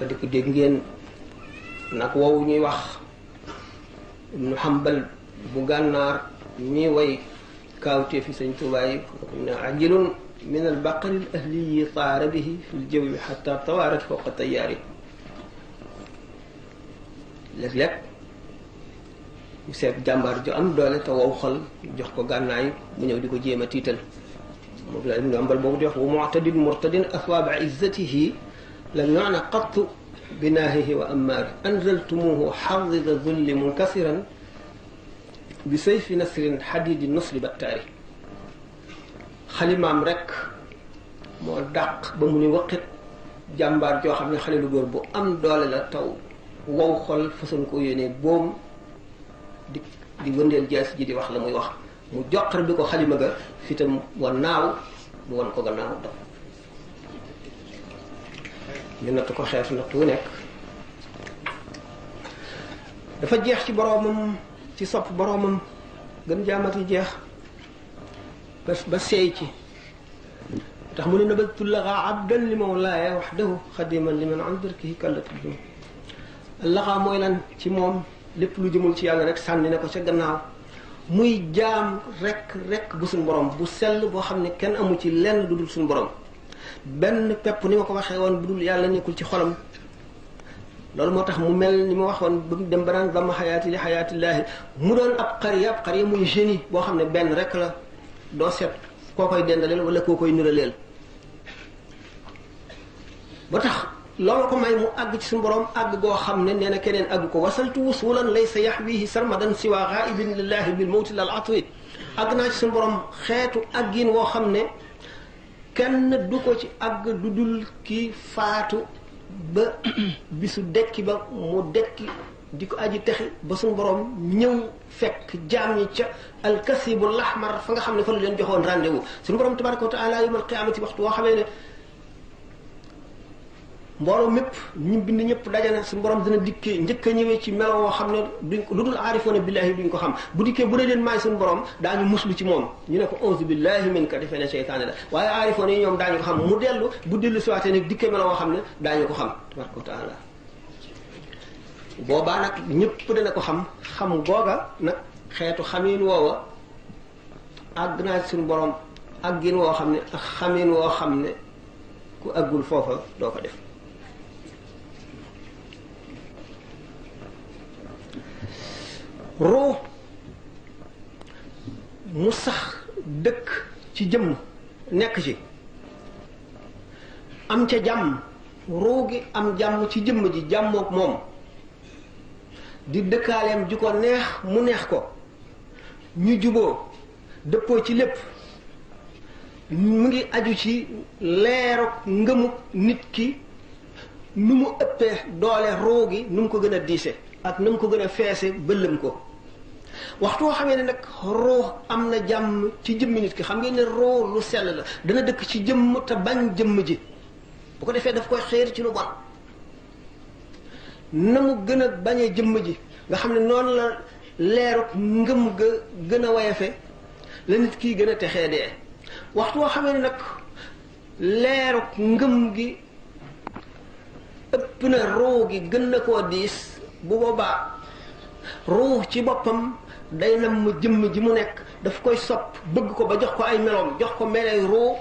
dafa dikk dégg ngeen nag woowu ñuy wax Ibnu Hanbal bu gànnaar ñuy way kaawtee fi sëñ Tuubaa yi ne ajilun min al baqari al ahliyi taara bihi fi l jawi xata tawaarat fawqa tayaari. léeg-léeg ñu seet jàmbaar ju am doole te wow xol jox ko gànnaay mu ñëw di ko jéem a tiital moom la Ibnu Hanbal boobu di wax wa mu'tadin murtadin aswaaba izzatihi lam yu'na qattu binaahihi wa ammaari anzaltumuhu xadida zulli munkasiran bi sayfi nasrin xadidi nusli battaari. xalimaam rek moo dàq ba mu ni waqit jàmbaar joo xam ne xale lu góor bu am doole la taw wow xol façon ko yéene boom di wëndeel jaas ji di wax la muy wax mu joxar bi ko xalima ga fitam wan naaw mu wan ko gannaaw daw. ñu natt ko xeetu natt wu nekk dafa jeex ci boroomam ci sopp boroomam gën jaamati jeex ba seey ci tax mu ne nabaltu laxaa abdan li mawlaaya waxdahu xadiman liman an dirkihi kallatudum. laxaa mooy lan ci moom lépp lu jëmul ci yàlla rek sànni na ko ca gannaaw muy jaam rek bu suñ borom bu sell boo xam ne kenn amu ci lenn lu dul suñ borom. benn pepp ni ma ko waxee woon bu dul yàlla nekkul ci xolam. loolu moo tax mu mel ni ma waxoon ba mu dem ba naan dama xayaati li xayaatillaahi mu doon ab xariya muy génie boo xam ne benn rek la doo seet koo koy dendaleel wala koo koy niraleel. ba tax loolu ko may mu àgg ci suñu borom àgg goo xam ne nee na keneen àgg ko wasaltu wusulan laysa yaxwihi sarmadan siwa xaaibin lillahi bil mawti lal atwi. àgg naa ci suñu borom xeetu àggin woo xam ne kenn du ko ci àgg du dul ki faatu ba bisu dekki ba mu dekki di ko aji texi ba suñu borom ñëw fekk jaam ñi ca alkasibu lahmar fa nga xam ne fa la leen joxoon rendez-vous. suñu borom tabaraka wa taala yawmal qiyaamati waxtu woo xamee ne mbooloo mépp ñu bind ñëpp dajana suñu borom dina dikkee njëkk a ñëwee ci melo woo xam ne duñ ko lu dul aarifoona billaahi duñ ko xam bu dikkee bu dee leen maay suñu borom daañu muslu ci moom ñu ne ko auzu billaahi min ka defee ne seytaane la waaye aarifoona yi ñoom daañu ko xam mu dellu bu dellu siwaatee nag dikkee melo woo xam ne daañu ko xam tabaraka wa taala. boobaa nag ñëpp dana ko xam googa nag xeetu xamiin woowa àgg naa suñu borom àggin woo xam ne ak xamiin woo xam ne ku àggul foofa doo ko def. ruu mu sax dëkk ci jëmm nekk ci am ca jàmm ruu gi am jàmm ci jëmm ji jàmmook moom di dëkkaaleem ju ko neex mu neex ko ñu juboo dëppoo ci lépp mu ngi aju ci leeruk ngëmuk nit ki nu mu ëppee doole ruu gi nu mu ko gën a diise ak na mu ko gën a feese bëllëm ko. waxtu woo xamee ne nag ruux am na jàmm ci jëmmi nit ki xam ngeen ne ruux lu sell la dana dëkk ci jëmm te bañ jëmm ji bu ko defee daf koy xeer ci lu bon na mu gën a bañee jëmm ji nga xam ne noonu la leeruk ngëm ga gën a wayefe la nit kii gën a texee dee. waxtu woo xamee ne nag leeruk ngëm gi ëpp na ruux gi gën na koo diis bu boobaa ruux ci boppam day nam jëmm ji mu nekk daf koy sopp bëgg ko ba jox ko ay meloom jox ko melay ruux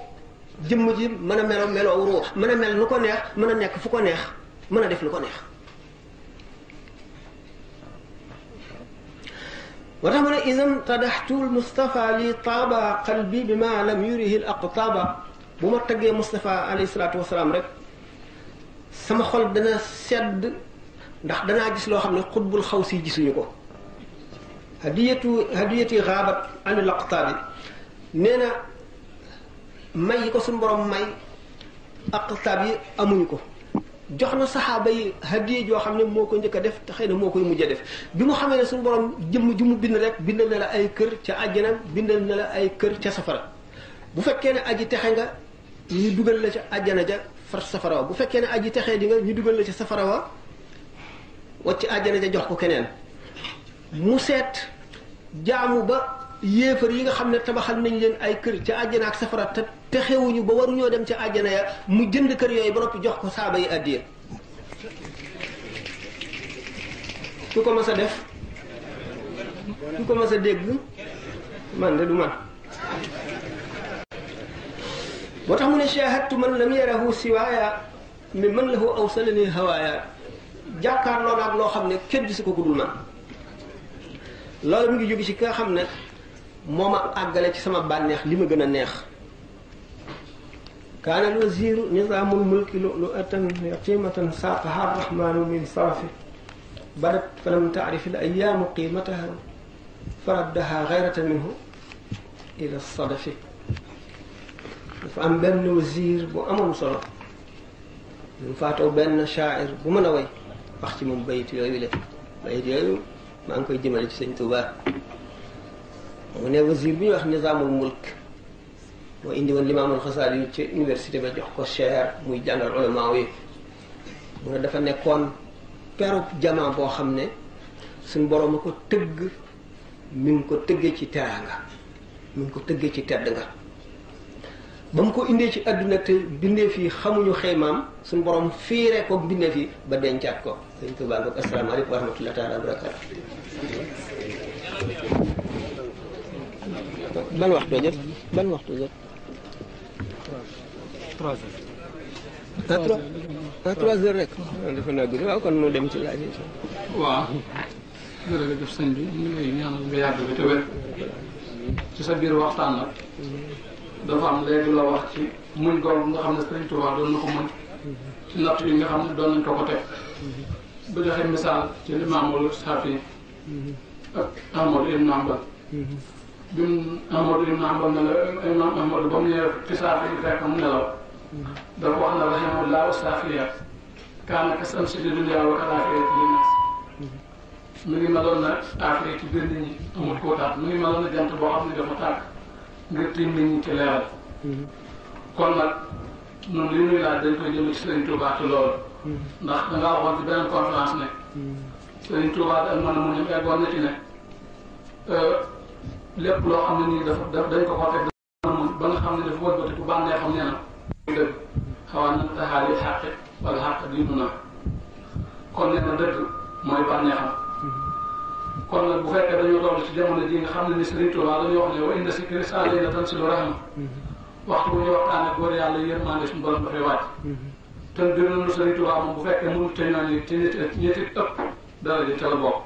jëmm ji mën a meloo ruux mën a mel nu ko neex mën a nekk fu ko neex mën a def lu ko neex. wa tax ma ne idan tadaxtu Mustafa li taaba qalbi bi ma lam yurihi l aqtaaba bu ma taggee Mustafa alayhi salaatu wasalaam rek sama xol dana sedd ndax danaa gis loo xam ne xutbul xaw si gisuñu ko. hadiyati xaabat anil aqtaabi nee na may yi ko suñu borom may aqtaab yi amuñu ko. jox na saxaaba yi hadiya joo xam ne moo ko njëkk a def te xëy na moo koy mujj a def bi mu xamee ne suñu borom jëmm ju mu bind rek bindal na la ay kër ca àjjana bindal na la ay kër ca safara. bu fekkee ne aji texe nga ñu dugal la ca àjjana ja far safara wa bu fekkee ne aji texee di nga ñu dugal la ca safara wa wacc àjjana ja jox ko keneen. mu seet jaamu ba yéefar yi nga xam ne tabaxal nañ leen ay kër ca àjjana ak safara te xewuñu ba waruñoo dem ca àjjana ya mu jënd kër yooyu ba noppi jox ko saaba yi addiya ku ko mas a def ku ko mas a dégg man de du man moo tax mu ne shahadtu man lam yarahu siwaaya mi man lahu awsalani hawaaya jàkkaarloo naag loo xam ne kenn gisu ko ku dul man loolu mu ngi jóge ci ki nga xam ne moo ma àggale ci sama bànneex li ma gën a neex kaana al wasiru nizaamul mulki lu'lu'atan yaqimatan saaqaha arrahmanu min sarafi badat falam taarif al ayaamu qiimataha faraddaha gayratan minhu ila sadafi dafa am benn wasiir bu amoon solo ñu faatoo benn shaa'ir bu mën a way wax ci moom bayit yooyu la bayit yooyu maa ngi koy jëmale ci sëñ Tuubaa mu ne wasiir bi ñuy wax nizaamul mulk moo indi woon limaamul Xasaali yu ci université ba jox ko cher muy jàngal ulama yi mu ne dafa nekkoon perub jamaa boo xam ne suñ boroom a ko tëgg mi ngi ko tëggee ci teraanga mi ngi ko tëggee ci tedd nga ba mu ko indee ci àdduna te bindeef yi xamuñu xaymaam suñ borom fiire ko bindeef yi ba dencaat ko sëñ Tuubaa nga asalaamaaleykum wa rahmatullahi taala wa barakaatu ban waxtu jot ban waxtu jot 3 heures rek dafa naa guddi waaw kon nu dem ci laaj yi waaw jërëjëf sëñ bi ñu ngi lay ñaanal nga yàgg bi te wér ci sa biir waxtaan nag dafa am léegi la wax ci muñ googu nga xam ne Sëriñ Tuubaa doon na ko muñ ci natt yi nga xam ne doon nañ ko ko teg ba joxe misaal ci Imaamul Saafi ak Ahmadu ibn Hanbal bi mu Ahmadu ibn Hanbal ne la Imaam Ahmadu ba mu ñëwee ci Saafi yi fekk mu nelaw dafa wax ne rahimahullahu Saafiya kaana kashamsi li dunyaa wa kal-aaxirati linnaas mi ngi meloon na aaxira ci biir nit ñi amul kóotaat mi ngi meloon na jant boo xam ne dafa tàkk ngir tiim nit ñi ci leeral kon nag ñun li ñuy laaj dañ koy jëme ci Sëriñ Tuubaa ci loolu ndax da ngaa waxoon ci beneen conférence ne Sëriñ Tuubaa ak man mu ñu eggoon na ci ne lépp loo xam ne nii dafa dañ ko ko teg ba nga xam ne dafa wëlbati ku bànnee xam ne na dëgg xawaa na taxaali xàqe wala xàq diinu na kon nee na dëgg mooy bànnee xam kon nag bu fekkee dañoo toll ci jamono ji nga xam ne ni Sëriñ Tuubaa dañoo wax ne wa inda sikri saalina tanzilu rahma waxtu bu ñu waxtaane góor yàlla yërmande suñu borom dafay wàcc te bir nañu Sëriñ Tuubaa moom bu fekkee mënul te ñooñu ci ñetti ëpp dara ji ca la bokk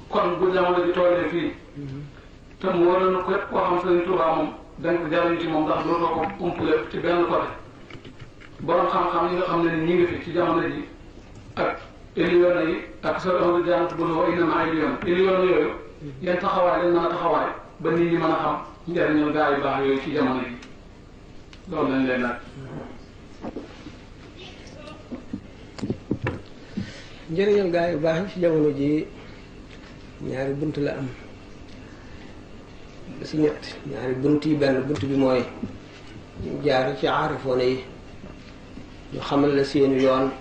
kon bu jamono ji tollee fii te mu war na képp koo xam Sëriñ Tuubaa moom dañ ko jariñ ci moom ndax dootoo ko umpule ci benn côté borom xam-xam yi nga xam ne ni ñi ngi fi ci jamono ji ak éliyoona yi ak sa ahlu jaanat bu wa inna maa éliyoona éliyoona yooyu yan taxawaay lañ mën a taxawaay ba nit ñi mën a xam njariñal gaa yu baax yooyu ci jamono ji loolu lañ leen laaj. njëriñal gaa yu baax yi ci jamono ji ñaari bunt la am ba si ñett ñaari bunt yi benn bunt bi mooy ñu jaar ci aarifoona yi ñu xamal la seenu yoon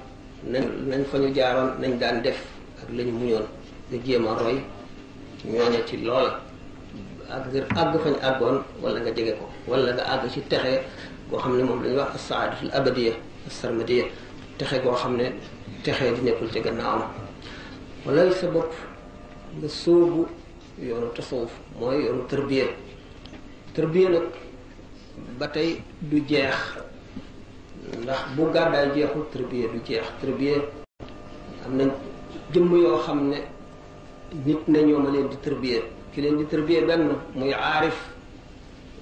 nañ fa ñu jaaroon nañ daan def ak la ñu muñoon nga jéem a roy ñooña ci loola ak ngir àgg fañ àggoon wala nga jege ko wala nga àgg ci texe goo xam ne moom la ñuy wax as-saadatul abadiya as-sarmadiya texe goo xam ne texe di nekkul ci gannaawam wala sa bopp nga sóobu yoonu tasawuf mooy yoonu tërbiya tërbiya nag ba tey du jeex ndax bu gàddaay jeexul tërbiya du jeex tërbiya am na jëmm yoo xam ne nit na ñoo ma leen di tërbiya ki leen di tërbiya benn muy aarif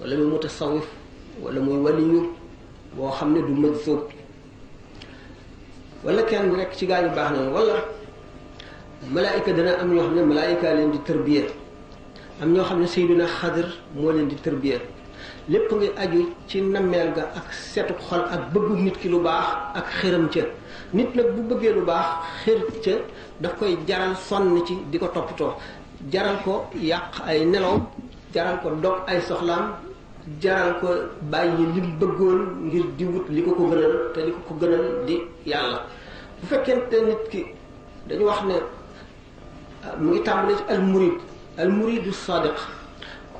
wala muy mutasawif wala muy waliyu boo xam ne du majzub wala kenn rek ci gaa ñu baax nañu wala malaayika dana am ñoo xam ne malaayika leen di tërbiya am ñoo xam ne Seydina Xadir moo leen di tërbiya lépp nga aju ci nammeel ga ak seetu xol ak bëggu nit ki lu baax ak xëram ca nit nag bu bëggee lu baax xër ca daf koy jaral sonn ci di ko toppatoo jaral ko yàq ay nelaw jaral ko dog ay soxlaam jaral ko bàyyi li mu bëggoon ngir di wut li ko ko gënal te li ko ko gënal di yàlla bu fekkente nit ki dañu wax ne mu ngi tàmbalee ci al muridu sadiq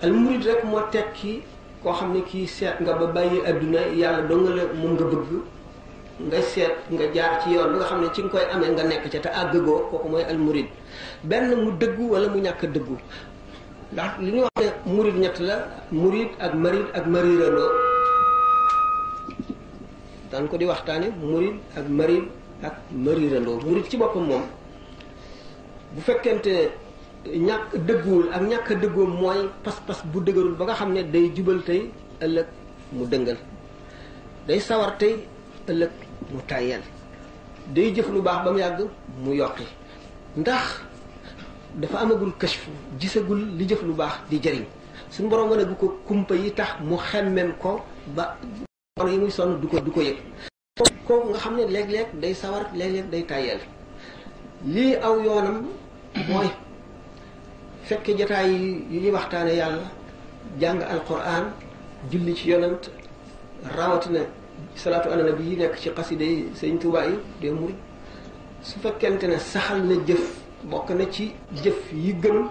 al murid rek moo tekki koo xam ne kii seet nga ba bàyyi adduna yàlla doo nga la moom nga bëgg nga seet nga jaar ci yoon bi nga xam ne ci nga koy amee nga nekk ca te àggagoo kooku mooy al murid benn mu dëggu wala mu ñàkk a dëggu ndax li ñuy wax ne murid ñett la murid ak marid ak marirandoo daan ko di waxtaane murid ak marid ak marirandoo murid ci boppam moom bu fekkente ñàkk dëgguwul ak ñàkk a dëggoom mooy pas-pas bu dëgërul ba nga xam ne day jubal tey ëllëg mu dëngal day sawar tey ëllëg mu tàyyeel day jëf lu baax ba mu yàgg mu yokki ndax dafa amagul kashfu gisagul li jëf lu baax di jëriñ suñu borom wane gu ko kumpa yi tax mu xemmem ko ba yi muy sonn du ko yëg kooku nga xam ne léeg-léeg day sawar léeg-léeg day tàyyeel lii aw yoonam mooy fekke jotaay yi ñuy waxtaane yàlla jàng alquran julli ci yonant rawatina salaatu ala nabi yi nekk ci xasida yi sëñ Tuubaa yi de murid su fekkente ne saxal na jëf bokk na ci jëf yi gën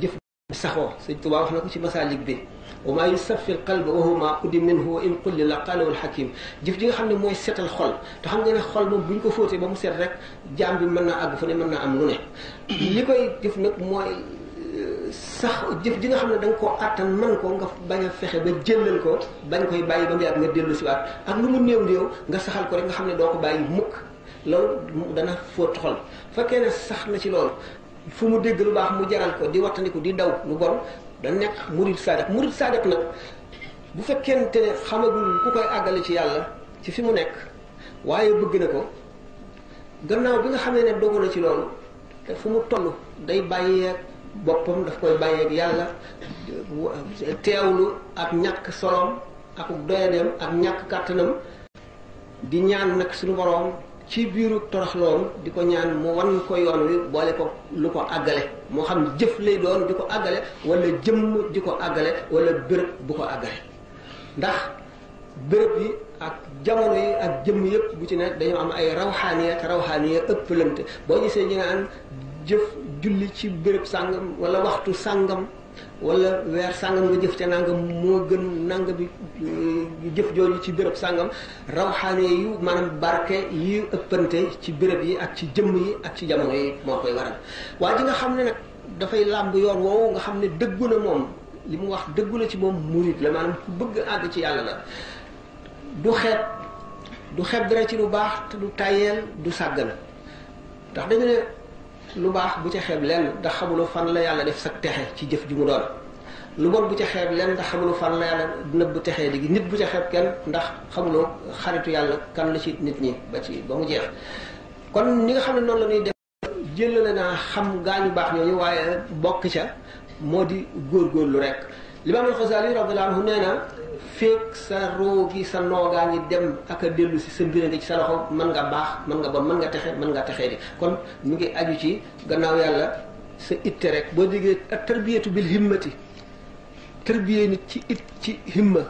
jëf saxoo sëñ Tuubaa wax na ko ci masaalik bi wa maa yusaffi alqalba wa huwa maa udim minhu wa in qulli la qaalahu alxakim jëf ji nga xam ne mooy seetal xol te xam nga ne xol moom bu ñu ko fóotee ba mu seet rek jaam bi mën naa àgg fu ne mën naa am lu ne li koy jëf nag mooy sax jëf ji nga xam ne da nga koo àttan man ko nga bañ a fexe ba jëllal ko bañ koy bàyyi ba mu yàgg nga dellu si waat ak lu mu néew néew nga saxal ko rek nga xam ne doo ko bàyyi mukk loolu dana fóot xol fekkee ne sax na ci loolu fu mu dégg lu baax mu jaral ko di wattandiku di daw lu bon da nekk murid sadiq nag bu fekkente ne xamagul ku koy àggale ci yàlla ci fi mu nekk waaye bëgg na ko gannaaw bi nga xamee ne dogu na ci loolu te fu mu toll day bàyyeeg boppam daf koy bàyyeeg yàlla teewlu ak ñàkk solom ak doyadeem ak ñàkk kàttanam di ñaan nag suñu boroom ci biiru toroxloom di ko ñaan mu wan ko yoon wi boole ko lu ko àggale moo xam jëf lay doon di ko àggale wala jëmm di ko àggale wala béréb bu ko àggale ndax béréb yi ak jamono yi ak jëmm yëpp bu ci ne dañoo am ay rawxaaniya te rawxaaniya ëppalante boo gisee ñu naan jëf julli ci béréb sàngam wala waxtu sàngam wala weer sàngam nga jëf te nangam moo gën nanga bi jëf jooju ci béréb sàngam rawxaane yu maanaam barke yi ëppante ci béréb yi ak ci jëmm yi ak ci jamono yi moo koy waral waa ji nga xam ne nag dafay làmb yoon woowu nga xam ne dëggu na moom li mu wax dëggu na ci moom murid la maanaam ku bëgg àgg ci yàlla la du xeeb dara ci lu baax te du tàyyeel du sàggana ndax dañu ne lu baax bu ca xeeb lenn ndax xamuloo fan la yàlla def sa texe ci jëf ji mu doon lu bon bu ca xeeb lenn ndax xamuloo fan la yàlla nëbb texee digi nit bu ca xeeb kenn ndax xamuloo xaritu yàlla kan la ci nit ñi ba mu jeex kon ni nga xam ne noonu la ñuy def jëlale naa xam gaañu baax ñooñu waaye bokk ca moo di góorgóorlu rek Imaam al-Xasaali radiyallaahu anhu nee na feek sa roo gi sa noogaa ngi dem ak a dellu si sa mbir nga ci sa loxo mën nga baax mën nga bon mën nga texe mën nga texee di kon mu ngi aju ci gannaaw yàlla sa itte rek boo déggee ak tarbiyatu bil himmati tarbiyee nit ci himma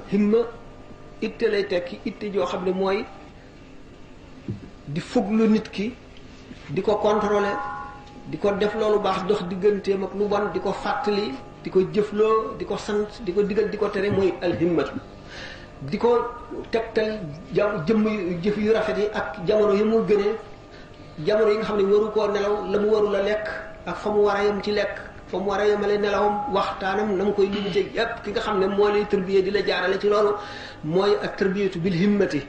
itte lay tekki itte joo xam ne mooy di fuglu nit ki di ko contrôler di ko def loolu baax dox digganteem ak lu bon di ko fàttali di ko jëfloo di ko sant di ko digal di ko tere mooy alhimmatu di ko tegtal jëf yu rafet yi ak jamono yi mu gënee jamono yi nga xam ne waru koo nelaw la mu warul a lekk ak fa mu war a yem ci lekk fa mu war a yemale nelawam waxtaanam na mu koy limité yépp ki nga xam ne moo lay tërbiyee di la jaarale ci loolu mooy ak tërbiyatu bil himmati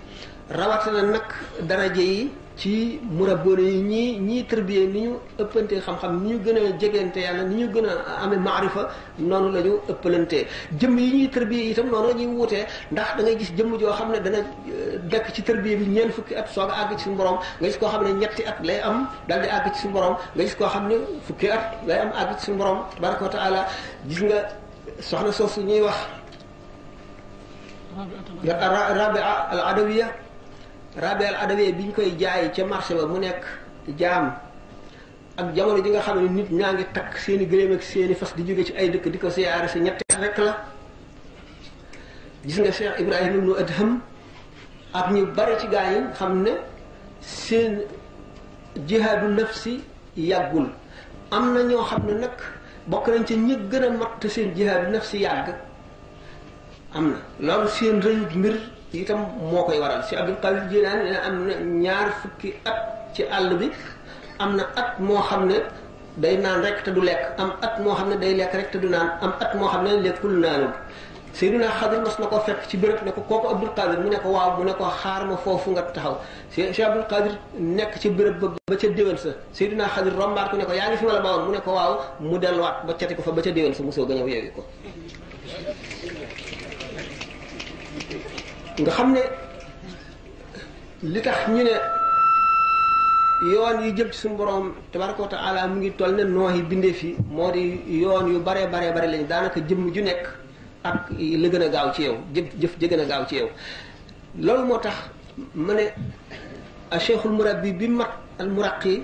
rawatina nag daraje yi ci murabboone yi ñii tërbiyee ni ñu ëppantee xam-xam ni ñu gën a jegeente yàlla ni ñu gën a amee maarifa noonu la ñu ëppalantee jëmm yi ñuy tërbiyee itam noonu la ñuy wutee ndax da ngay gis jëmm joo xam ne dana dekk ci tërbiyee bi ñeent fukki at soog a àgg ci suñu borom nga gis koo xam ne ñetti at lay am daal di àgg ci suñu borom nga gis koo xam ne fukki at lay am àgg ci suñu borom tabaraka wa taala gis nga soxna soosu ñuy wax Rabia al Adawiya Rabia al Adawiya bi ñu koy jaay ca marché ba mu nekk jaam ak jamono ji nga xam ne nit ñaa ngi takk seeni gëléem ak seeni fas di jóge ci ay dëkk di ko siyaare si ñetti rek la gis nga Cheikh Ibrahima ibnu Adham ak ñu bari ci gaa yi xam ne seen jihaadu nafsi yàggul am na ñoo xam ne nag bokk nañ ci ñi gën a mat te seen jihaadu nafsi yàgg am na loolu seen rëyu mbir itam moo koy waral si Abdul Qadir Jilaani ne am na ñaar fukki at ci àll bi am na at moo xam ne day naan rek te du lekk am at moo xam ne day lekk rek te du naan am at moo xam ne lekkul naanul Seydina Xadir mas na ko fekk ci béréb ne ko kooku Abdul Qadir mu ne ko waaw mu ne ko xaar ma foofu nga taxaw Cheikh Abdul Qadir nekk ci béréb ba ca déwén sa Seydina Xadir rombaat ko ne ko yaa ngi fi ma la bawoon mu ne ko waaw mu delluwaat ba cati ko fa ba ca déwén sa mosoo ga ñëw yeewi ko nga xam ne li tax ñu ne yoon yi jëm ci suñu borom tabaraka wa taala mu ngi toll ne nooyi bindee fi moo di yoon yu bare lañu daanaka jëmm ju nekk ak la gën a gaaw ci yow jëf ja gën a gaaw ci yow loolu moo tax ma ne a cheikhul murabbi bi mat al muraqi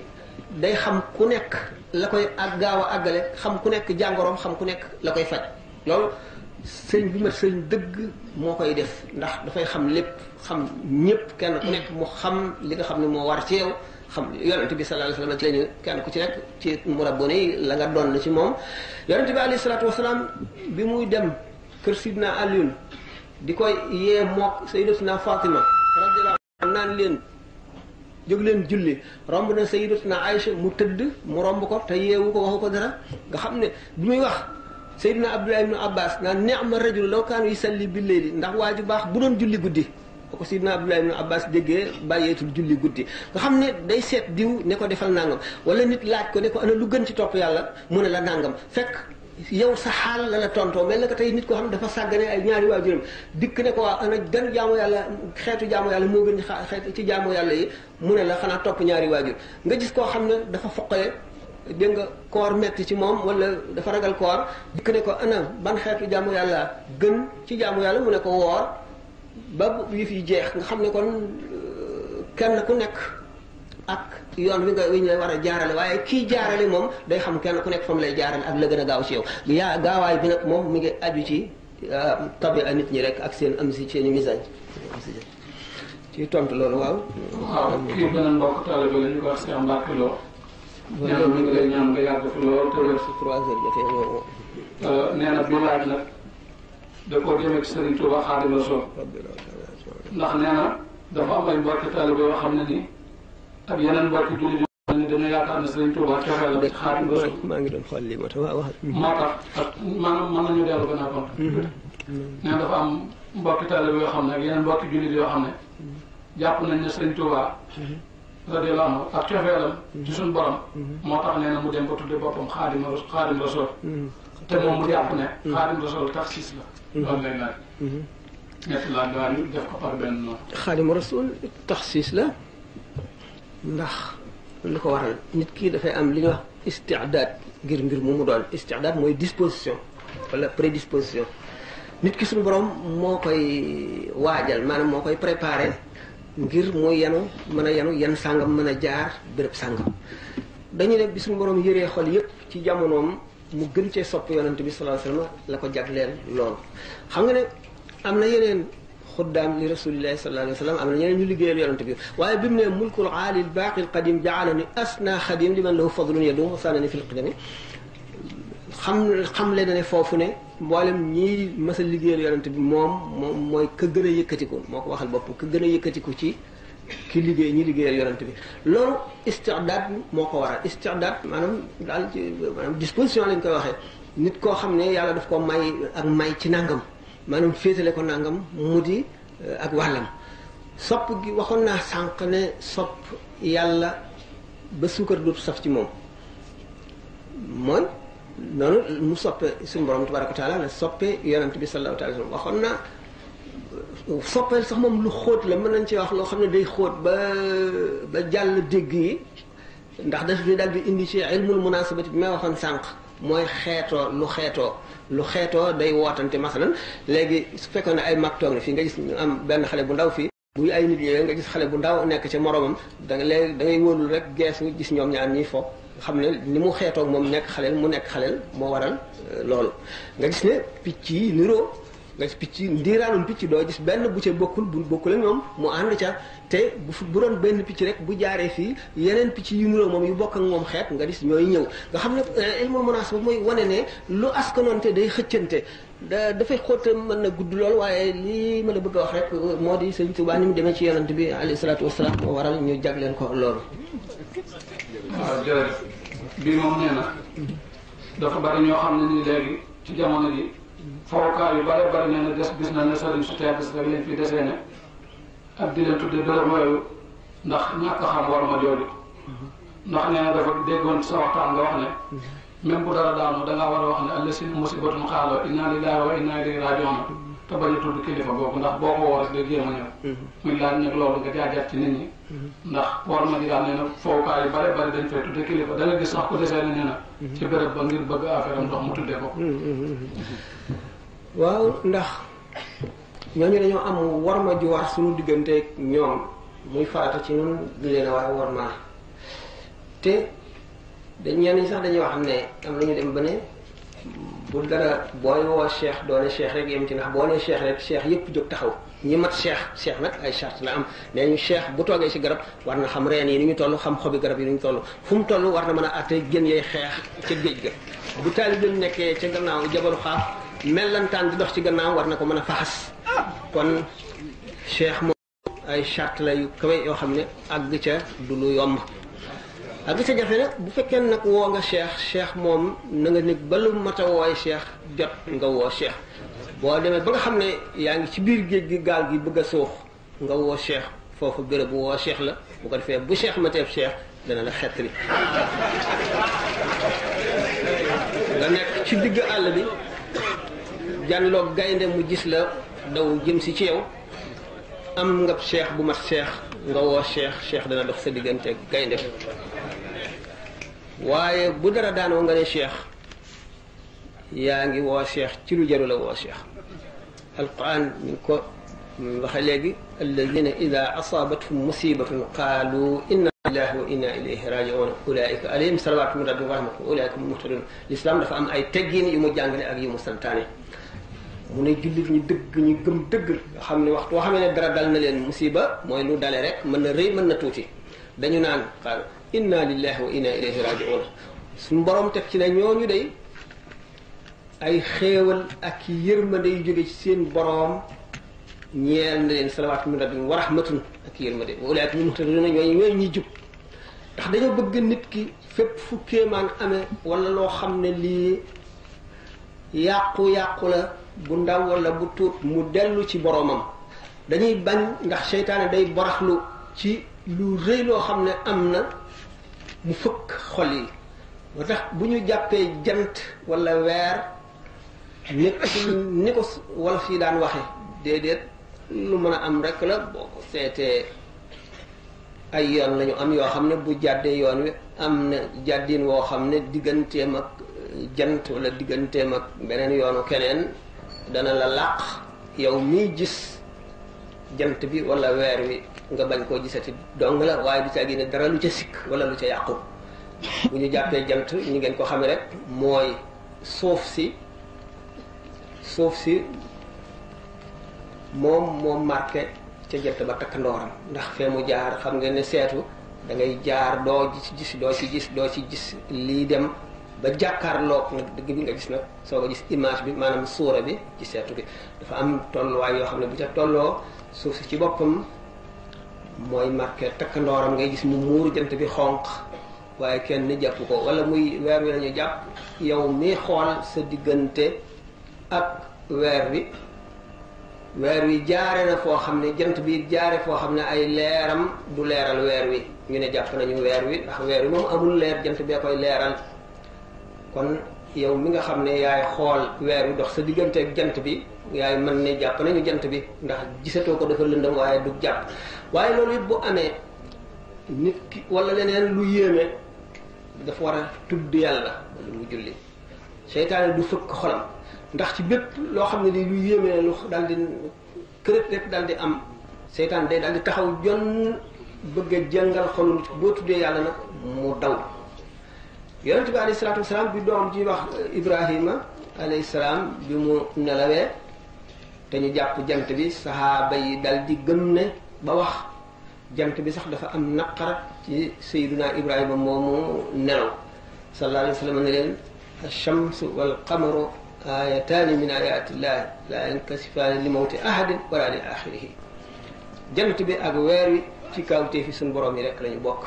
day xam ku nekk la koy ak gaaw a àggale xam ku nekk jàngoroom xam ku nekk la koy faj loolu sëñ bi mat sëñ dëgg moo koy def ndax dafay xam lépp xam ñëpp kenn ku nekk mu xam li nga xam ne moo war ci yow xam yonente bi sallallahu alayhi wasallam ci lañu kenn ku ci nekk ci murabbone yi la nga doon la ci moom yonente bi alayhi salaatu wasalaam bi muy dem kër Sidna Alioune di koy yee mook Sayyidatuna Fatima radiyallahu anha naan leen jóg leen julli romb na Sayyidatuna Aïcha mu tëdd mu romb ko te yeewu ko waxu ko dara nga xam ne bi muy wax Sayyidina Abdullah ibn Abbas naan ni'ma rajul law kaanu yusalli bil layli ndax waa ju baax bu doon julli guddi ko Sayyidina Abdullah ibn Abbas déggee bàyyeetul julli guddi nga xam ne day seet diw ne ko defal nangam wala nit laaj ko ne ko ana lu gën ci topp yàlla mu ne la nangam fekk yow sa xaal la la tontoo mel na ko tey nit koo xam ne dafa sàggane ay ñaari waajuram dikk ne ko waa ana gan jaamu yàlla xeetu jaamu yàlla moo gën xeetu ci jaamu yàlla yi mu ne la xanaa topp ñaari waajur nga gis koo xam ne dafa foqale dégg nga koor metti ci moom wala dafa ragal koor dikk ne ko ana ban xeetu jaamu yàlla gën ci jaamu yàlla mu ne ko woor ba yëf yi jeex nga xam ne kon kenn ku nekk ak yoon wi ñu lay war a jaarale waaye kii jaarale moom day xam kenn ku nekk fa mu lay jaarale ak la gën a gaaw ci yow gaawaay bi nag moom mi ngi aju ci tabi a nit ñi rek ak seen am si seen i misage ci tontu loolu waaw. waaw kii beneen mbokk taalibe la ñu ko wax Cheikh Mbacke Lo. ñaan ñu ngi lay ñaan nga yàgg fi lool te wér. 3 heures jotee ñëw. nee na bi laaj nag da koo jëmee ci Serigne Touba Xaadimu Rasuul ndax nee na dafa am ay mbokki taalibe yoo xam ne nii ak yeneen mbokki jullit yoo xam ne dañoo yaakaar ne Serigne Touba cofee la ci Xaadimu Rasuul. maa ngi doon xool lii moo tax waaw wax. moo tax ak maanaam mën nañu dellu gën a kon. nee na dafa am mbokki taalibe yoo xam ne ak yeneen mbokki jullit yoo xam ne jàpp nañ ne Serigne Touba radiyallahu anhu ak cofeelam ci suñu borom moo tax nee na mu dem ba tudde boppam Xaadimu Rasuul te moom mu jàpp ne Xaadimu Rasuul taxsiis la loolu lay laaj ñetti laaj waaye ñu def ko par benn noonu Xaadimu Rasuul taxsiis la ndax li ko waral nit kii dafay am li ñuy wax istidaad ngir mbir mu doon istidaad mooy disposition wala prédisposition nit ki suñu borom moo koy waajal maanaam moo koy préparé ngir mu yenu mën a yenu yan sàngam mën a jaar béréb sàngam dañu ne bi suñu borom yëree xol yépp ci jamonoom mu gën cee sopp yonante bi sallallahu alayhi wasallam la ko jagleel loolu xam nga ne am na yeneen xuddaam li rasulillahi sallallahu alayhi wasallam am na ñeneen ñu liggéeyal yonante bi waaye bi mu ne mulkul aali lbaaqi lqadim jaalani asna xadim liman lahu fadlun yadum wasanani fi lqidami xam leen ne foofu ne mboolem ñii mas a liggéeyal yonante bi moom mooy ka gën a yëkkatiku moo ko waxal bopp ka gën a yëkkatiku ci ki liggéey ñi liggéeyal yonante bi loolu istidaad moo ko waral istidaad maanaam daal ci maanaam disposition lañ koy waxee nit koo xam ne yàlla daf ko may ak may ci nangam maanaam féetale ko nangam mu di ak wàllam sopp gi waxoon naa sànq ne sopp yàlla ba suukar dootu saf ci moom mooy noonu mu soppe suñu borom tabaraka wa taala la soppe yonent bi sallallahu alayhi wa sallam waxoon naa soppeel sax moom lu xóot la mën nañ ci wax loo xam ne day xóot ba jàll dégg yi ndax daf ñu daal di indi ci ilmul munasabati bi may waxoon sànq mooy lu xeetoo day wootante masalan léegi su fekkoon ne ay mag toog na fii nga gis ñu am benn xale bu ndaw fii bu ay nit ñëwee nga gis xale bu ndaw nekk ca moromam da ngay wóolul rek geesu gis ñoom ñaar ñiy fo xam ne ni mu xeetoog moom nekk xaleel mu nekk xaleel moo waral loolu nga gis ne picc yi niroo nga gis picc ndiiraanum picc doo gis benn bu ca bokkul bu bokkul ak ñoom mu ànd ca te bu doon benn picc rek bu jaaree fii yeneen picc yu niroo moom yu bokk ak moom xeet nga gis ñooy ñëw nga xam ne ilmul munaasaba mooy wane ne lu askanoonte day xëccante dafay xóot mën na gudd lool waaye lii ma la bëgg a wax rek moo di Sëriñ Tuubaa ni mu demee ci yonent bi alayhi salaatu wasalaam moo waral ñu jagleen ko loolu. waaw jërëjëf bii moom nee na dafa bari ñoo xam ne nii léegi ci jamono ji fowukaay yu bari bari nee na des gis na ne sëriñ su tedd si rek leen fi desee ne ak di leen tudde dërëm yooyu ndax ñàkk xam war ma jooju ndax nee na dafa déggoon sa waxtaan nga wax ne même bu dara daanu da ngaa war a wax ne allasin musibatun xaaloo inna lillahi wa inna ilayhi raji'un te bañ a tudd kilifa boobu ndax boo ko woo rek day jéem a ñëw muy laaj nag loolu nga jaajaat ci nit ñi ndax war ma ji daal nee na fowukaay yu bare bari dañ fay tudde kilifa da nga gis sax ku desee ne nee na ci béréb ba ngir bëgg affaire am ndox mu tuddee ko waaw ndax ñooñu dañoo am war ma ju war suñu digganteeg ñoom muy farata ci ñun di leen a war a war maa te dañ ñenn ñi sax dañuy wax ne am nañu dem ba ne bu dara booy woo cheikh doone cheikh rek yem ci ndax boo nee cheikh rek cheikh yëpp jóg taxaw ñi mat cheikh nag ay charte la am nee ñu cheikh bu toogee ci garab war na xam reen yi ni ñu toll xam xobi garab yi ni ñu toll fu mu toll war na mën a àtte gën yee xeex ca géej ga bu taalibeem nekkee ca gannaaw jabalu xaaf mellantaan di dox ci gannaaw war na ko mën a faxas kon cheikh moom ay charte la yu kawe yoo xam ne àgg ca du lu yomb àgg ca jafe nag bu fekkee nag woo nga cheikh moom na nga nekk ba lu mat a wooy cheikh jot nga woo cheikh boo demee ba nga xam ne yaa ngi ci biir géej gi gaal gi bëgg a suux nga woo cheikh foofu béréb bu woo cheikh la bu ko defee bu cheikh mateeb cheikh dana la xettali nga nekk ci digg àll bi jànloog gaynde mu gis la daw jëm si ci yow am nga cheikh bu mat cheikh nga woo cheikh dana dox sa diggante gaynde waaye bu dara daanoo nga ne cheikh yaa ngi woo cheikh ci lu jaru la woo cheikh alquran ñu ko waxe léegi alladina ida asaabathum musibatun qaalu inna lillahi wa inna ilayhi raji'un ulaika alayhim salawatu min rabbihim wa rahmatun ulaika hum muhtadun l'islam dafa am ay teggin yu mu jàngale ak yu mu santaane mu ne jullit ñi dëgg ñu gëm dëgg nga xam ne waxtu boo xam ne dara dal na leen musiba mooy lu dale rek mën na rëy mën na tuuti dañu naan xaal inna lillahi wa inna ilayhi raji'un suñu borom teg ci ne ñooñu day ay xéewal ak yërmande yu jóge ci seen borom ñeel na leen salawaatu min rabbihim wa rahmatun ak yërmande wa ulaa'ika hum muhtadun ñooy ñuy jub ndax dañoo bëgg nit ki fépp fu kéemaan amee wala loo xam ne lii yàqu-yàqu la bu ndaw wala bu tuut mu dellu ci boromam dañuy bañ ndax seytaane day boraxlu ci lu rëy loo xam ne am na mu fëkk xol yi moo tax bu ñu jàppee jant wala weer ni ko wolof yi daan waxe déedéet lu mën a am rek la boo ko seetee ay yoon lañu am yoo xam ne bu jàddee yoon wi am na jàddin woo xam ne digganteem ak jant wala digganteem ak beneen yoonu keneen dana la làq yow miy gis jant bi wala weer wi nga bañ koo gisati dong la waaye du ca gi ne dara lu ca sikk wala lu ca yàqu bu ñu jàppee jant ñu ngeen ko xamee rek mooy suuf si moom marqué ca jant ba takkandooram ndax fee mu jaar xam ngeen ne seetu da ngay jaar doo ci gis lii dem ba jàkkaarloog nag dëgg bi nga gis nag soo ko gis image bi maanaam suura bi ci seetu bi dafa am tolluwaay yoo xam ne bu ca tolloo suuf si ci boppam mooy marqué takkandooram ngay gis mu muuru jant bi xonq waaye kenn ni jàpp ko wala muy weer wi lañu jàpp yow mi xool sa diggante ak weer wi jaare na foo xam ne jant bi jaare foo xam ne ay leeram du leeral weer wi ñu ne jàpp nañu weer wi ndax weer wi moom amul leer jant bee koy leeral kon yow mi nga xam ne yaay xool weer wi dox sa diggante ak jant bi yaay mën ne jàpp nañu jant bi ndax gisatoo ko dafa lëndëm waaye du jàpp waaye loolu it bu amee nit ki wala leneen lu yéeme dafa war a tudd yàlla wala mu julli seytaane du fëkk xolam ndax ci bépp loo xam ne di lu yéeme lu daal di kërët rek daal di am seytaane day daal di taxaw jon bëgg a jàngal xolu nit boo tuddee yàlla nag mu daw yonente bi alayhi salaatu wasalaam bi doom ji wax Ibrahima alayhi salaam bi mu nelawee te ñu jàpp jant bi saxaaba yi dal di gëm ne ba wax jant bi sax dafa am naqar ci sayyiduna Ibrahima moomu nelaw sallallahu alayhi wa sallam ne leen ash-shamsu wal qamaru ayataani min ayatillahi la yankasifaani li mawti ahadin wala li axirihi jant bi ak weer wi ci kawtee fi suñu borom yi rek lañu bokk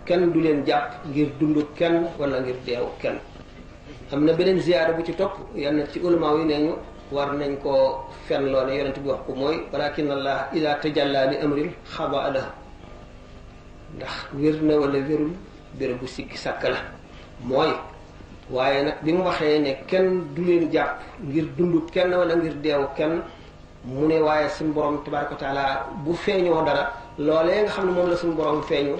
kenn du leen jàpp ngir dund kenn wala ngir deewu kenn. am na beneen ziyaada bu ci topp yenn ci ulama yi nee ñu war nañ koo fen loo ne yonent bi wax ko mooy walakin allah ida tajalla li amrin xaba lahu ndax wér na wala wérul béréb bu sikki sàkk la mooy waaye nag bi mu waxee ne kenn du leen jàpp ngir dund kenn wala ngir deewu kenn mu ne waaye suñu borom tabaraka wa taala bu feeñoo dara loolee nga xam ne moom la suñu borom feeñu